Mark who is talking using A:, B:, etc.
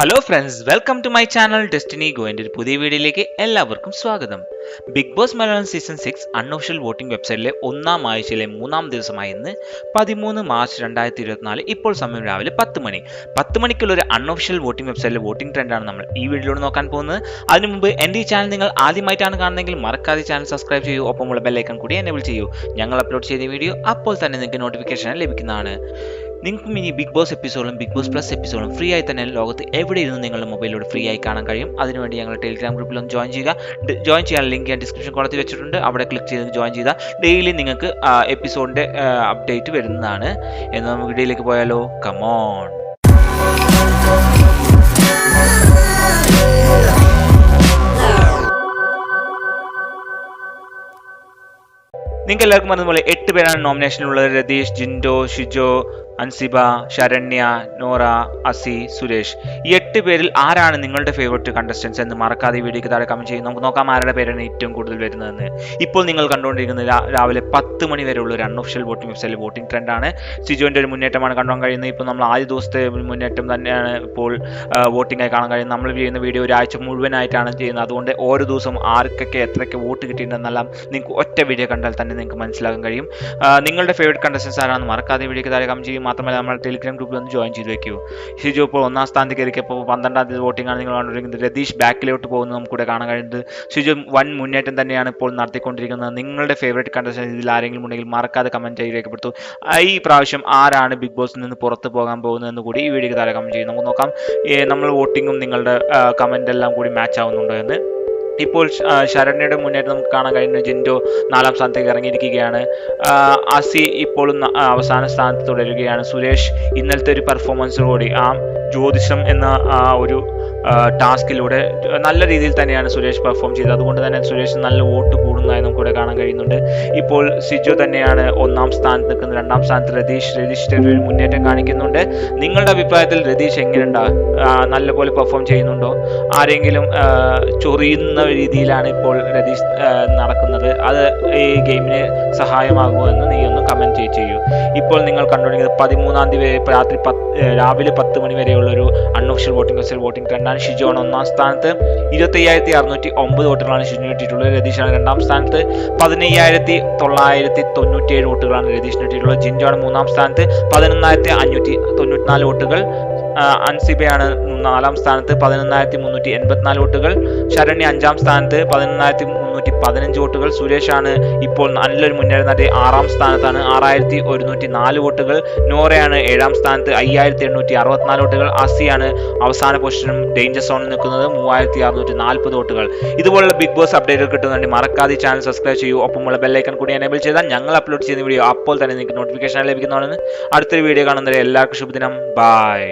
A: Hello friends, welcome to my channel destiny go. എൻ്റെ ഒരു പുതിയ വീഡിയോയിലേക്ക് എല്ലാവർക്കും സ്വാഗതം. Bigg Boss Malayalam season 6 unofficial voting വെബ്സൈറ്റിലെ ഒന്നാം ആഴ്ചയിലെ 3-ാം ദിവസമായ ഇന്ന് 13 മാർച്ച് 2024. ഇപ്പോൾ സമയം രാവിലെ 10 മണി. 10 മണിക്കുള്ള ഒരു അൺഒഫീഷ്യൽ വോട്ടിംഗ് വെബ്സൈറ്റിലെ വോട്ടിംഗ് ട്രെൻഡാണ് നമ്മൾ ഈ വീഡിയോയിലൂടെ നോക്കാൻ പോകുന്നത്. അതിനു മുമ്പ് എൻ്റെ ഈ ചാനൽ നിങ്ങൾ ആദ്യമായിട്ടാണ് കാണുന്നതെങ്കിൽ മറക്കാതെ ചാനൽ സബ്സ്ക്രൈബ് ചെയ്യൂ, ഒപ്പമുള്ള ബെല്ലൈക്കൺ കൂടി എനേബിൾ ചെയ്യൂ. ഞങ്ങൾ അപ്ലോഡ് ചെയ്ത വീഡിയോ അപ്പോൾ തന്നെ നിങ്ങൾക്ക് നോട്ടിഫിക്കേഷൻ ലഭിക്കുന്നതാണ്. നിങ്ങൾക്കും ഇനി ബിഗ് ബോസ് എപ്പിസോഡും ബിഗ് ബോസ് പ്ലസ് എപ്പിസോഡും ഫ്രീ ആയി തന്നെ ലോകത്ത് എവിടെ ഇരുന്ന് നിങ്ങളുടെ മൊബൈലിലൂടെ ഫ്രീ ആയി കാണാൻ കഴിയും. അതിനുവേണ്ടി ഞങ്ങളുടെ ടെലിഗ്രാം ഗ്രൂപ്പിൽ ഒന്ന് ജോയിൻ ചെയ്യുക. ജോയിൻ ചെയ്യാൻ ലിങ്ക് ഞാൻ ഡിസ്ക്രിപ്ഷൻ കോളത്തിൽ വെച്ചിട്ടുണ്ട്. അവിടെ ക്ലിക്ക് ചെയ്ത് ജോയിൻ ചെയ്താൽ ഡെയിലി നിങ്ങൾക്ക് എപ്പിസോഡിൻ്റെ അപ്ഡേറ്റ് വരുന്നതാണ്. എന്നാൽ നമുക്ക് വീഡിയോയിലേക്ക് പോയാലോ. കമോൺ. നിങ്ങൾക്ക് എല്ലാവർക്കും പറഞ്ഞതുപോലെ 8 പേരാണ് നോമിനേഷനിലുള്ളത്. രതീഷ്, ജിൻഡോ, ഷിജോ, അൻസിബ, ശരണ്യ, നോറ, അസി, സുരേഷ്. ഈ 8 പേരിൽ ആരാണ് നിങ്ങളുടെ ഫേവറേറ്റ് കണ്ടസ്റ്റൻസ് എന്ന് മറക്കാതെ ഈ വീഡിയോക്ക് താഴെ കമന്റ് ചെയ്യും. നമുക്ക് നോക്കാം ആരുടെ പേരാണ് ഏറ്റവും കൂടുതൽ വരുന്നതെന്ന്. ഇപ്പോൾ നിങ്ങൾ കണ്ടുകൊണ്ടിരിക്കുന്നത് രാവിലെ 10 മണി വരെയുള്ള ഒരു അൺഒഫീഷ്യൽ വോട്ടിംഗ് വെബ്സൈറ്റിൽ വോട്ടിംഗ് ട്രെൻഡാണ്. സിജോന്റെ ഒരു മുന്നേറ്റമാണ് കാണാൻ കഴിയുന്നത്. ഇപ്പോൾ നമ്മൾ ആദ്യ ദിവസത്തെ മുന്നേറ്റം തന്നെയാണ് ഇപ്പോൾ വോട്ടിംഗ് ആയി കാണാൻ കഴിയുന്നത്. നമ്മൾ ചെയ്യുന്ന വീഡിയോ ഒരാഴ്ച മുഴുവനായിട്ടാണ് ചെയ്യുന്നത്. അതുകൊണ്ട് ഓരോ ദിവസവും ആർക്കൊക്കെ എത്രയൊക്കെ വോട്ട് കിട്ടിയിട്ടുണ്ടെന്നെല്ലാം നിങ്ങൾക്ക് ഒറ്റ വീഡിയോ കണ്ടാൽ തന്നെ നിങ്ങൾക്ക് മനസ്സിലാക്കാൻ കഴിയും. നിങ്ങളുടെ ഫേവറേറ്റ് കണ്ടസ്റ്റൻസ് ആരാണെന്ന് മറക്കാതെ വീഡിയോക്ക് താഴെ കമന്റ് ചെയ്യും. മാത്രമല്ല നമ്മൾ ടെലിഗ്രാം ഗ്രൂപ്പിൽ ഒന്ന് ജോയിൻ ചെയ്ത് വെക്കൂ. ഷിജു ഇപ്പോൾ 1-ാം സ്ഥാനത്ത് കയറിയപ്പോൾ 12-ാം തീയതി വോട്ടിംഗ് ആണ് നിങ്ങൾ കണ്ടുകൊണ്ടിരിക്കുന്നത്. രതീഷ് ബാക്കിലോട്ട് പോകുന്നത് നമുക്കിവിടെ കാണാൻ കഴിയുന്നത്. ഷിജു വൻ മുന്നേറ്റം തന്നെയാണ് ഇപ്പോൾ നടത്തിക്കൊണ്ടിരിക്കുന്നത്. നിങ്ങളുടെ ഫേവറേറ്റ് കണ്ടസ്റ്റൻസ് ഇതിൽ ആരെങ്കിലും ഉണ്ടെങ്കിൽ മറക്കാതെ കമന്റ് ചെയ്ത് രേഖപ്പെടുത്തു. ഈ പ്രാവശ്യം ആരാണ് ബിഗ് ബോസിൽ നിന്ന് പുറത്ത് പോകാൻ പോകുന്നതെന്ന് കൂടി ഈ വീഡിയോക്ക് താഴെ കമന്റ് ചെയ്യും. നമുക്ക് നോക്കാം നമ്മൾ വോട്ടിങ്ങും നിങ്ങളുടെ കമന്റ് എല്ലാം കൂടി മാച്ച് ആവുന്നുണ്ടോ എന്ന്. ഇപ്പോൾ ശരണ്യയുടെ മുന്നേറ്റം നമുക്ക് കാണാൻ കഴിയുന്നു. ജിൻഡോ 4-ാം സ്ഥാനത്തേക്ക് ഇറങ്ങിയിരിക്കുകയാണ്. അസി ഇപ്പോഴും അവസാന സ്ഥാനത്ത് തുടരുകയാണ്. സുരേഷ് ഇന്നലത്തെ ഒരു പെർഫോമൻസിലൂടെ ജ്യോതിഷം എന്ന ഒരു ടാസ്കിലൂടെ നല്ല രീതിയിൽ തന്നെയാണ് സുരേഷ് പെർഫോം ചെയ്തത്. അതുകൊണ്ട് തന്നെ സുരേഷ് നല്ല വോട്ട് കൂടുന്നതായി നമുക്കിവിടെ കാണാൻ കഴിയുന്നുണ്ട്. ഇപ്പോൾ സിജോ തന്നെയാണ് 1-ാം സ്ഥാനത്ത് നിൽക്കുന്നത്. 2-ാം സ്ഥാനത്ത് രതീഷിന്റെ ഒരു മുന്നേറ്റം കാണിക്കുന്നുണ്ട്. നിങ്ങളുടെ അഭിപ്രായത്തിൽ രതീഷ് എങ്ങനെയുണ്ടാ? നല്ലപോലെ പെർഫോം ചെയ്യുന്നുണ്ടോ? ആരെങ്കിലും ചൊറിയുന്ന രീതിയിലാണ് ഇപ്പോൾ രതീഷ് നടക്കുന്നത്. അത് ഈ ഗെയിമിന് സഹായമാകുമോ എന്ന് നീ ഒന്ന് കമന്റ് ചെയ്യൂ. ഇപ്പോൾ നിങ്ങൾ കണ്ടുകൊണ്ടിരിക്കുന്നത് 13-ാം തീയതി രാവിലെ 10 മണി വരെയുള്ള ഒരു അൺഒഫീഷ്യൽ വോട്ടിംഗ് ട്രെൻഡാണ്. ഷിജോണ് 1-ാം സ്ഥാനത്ത് 25,609 വോട്ടുകളാണ് ഷിജു കിട്ടിയിട്ടുള്ളത്. രതീഷാണ് 2-ാം സ്ഥാനത്ത് 15,997 വോട്ടുകളാണ് രതീഷിന് കിട്ടിയിട്ടുള്ളത്. ജിൻജോണ് 3-ാം സ്ഥാനത്ത് 11,594 വോട്ടുകൾ. അൻസിബയാണ് 4-ാം സ്ഥാനത്ത് 11,384 വോട്ടുകൾ. ശരണ്യ 5-ാം സ്ഥാനത്ത് 11,315 വോട്ടുകൾ. സുരേഷാണ് ഇപ്പോൾ നല്ലൊരു മുന്നേറ്റം നടത്തി 6-ാം സ്ഥാനത്താണ് 6,104 വോട്ടുകൾ. നോറയാണ് 7-ാം സ്ഥാനത്ത് 5,864 വോട്ടുകൾ. അസിയാണ് അവസാന പൊസിഷനും ഡേഞ്ചർ സോണിൽ നിൽക്കുന്നത് 3,640 വോട്ടുകൾ. ഇതുപോലുള്ള ബിഗ് ബോസ് അപ്ഡേറ്റുകൾ കിട്ടുന്നുണ്ട്. മറക്കാതെ ചാനൽ സബ്സ്ക്രൈബ് ചെയ്യൂ, ഒപ്പമുള്ള ബെല്ലൈക്കൺ കൂടി എനേബിൾ ചെയ്താൽ ഞങ്ങൾ അപ്ലോഡ് ചെയ്യുന്ന വീഡിയോ അപ്പോൾ തന്നെ നിങ്ങൾക്ക് നോട്ടിഫിക്കേഷൻ ലഭിക്കുന്നതാണ്. അടുത്തൊരു വീഡിയോ കാണുന്നവരെ എല്ലാവർക്കും ശുഭദിനം. ബൈ.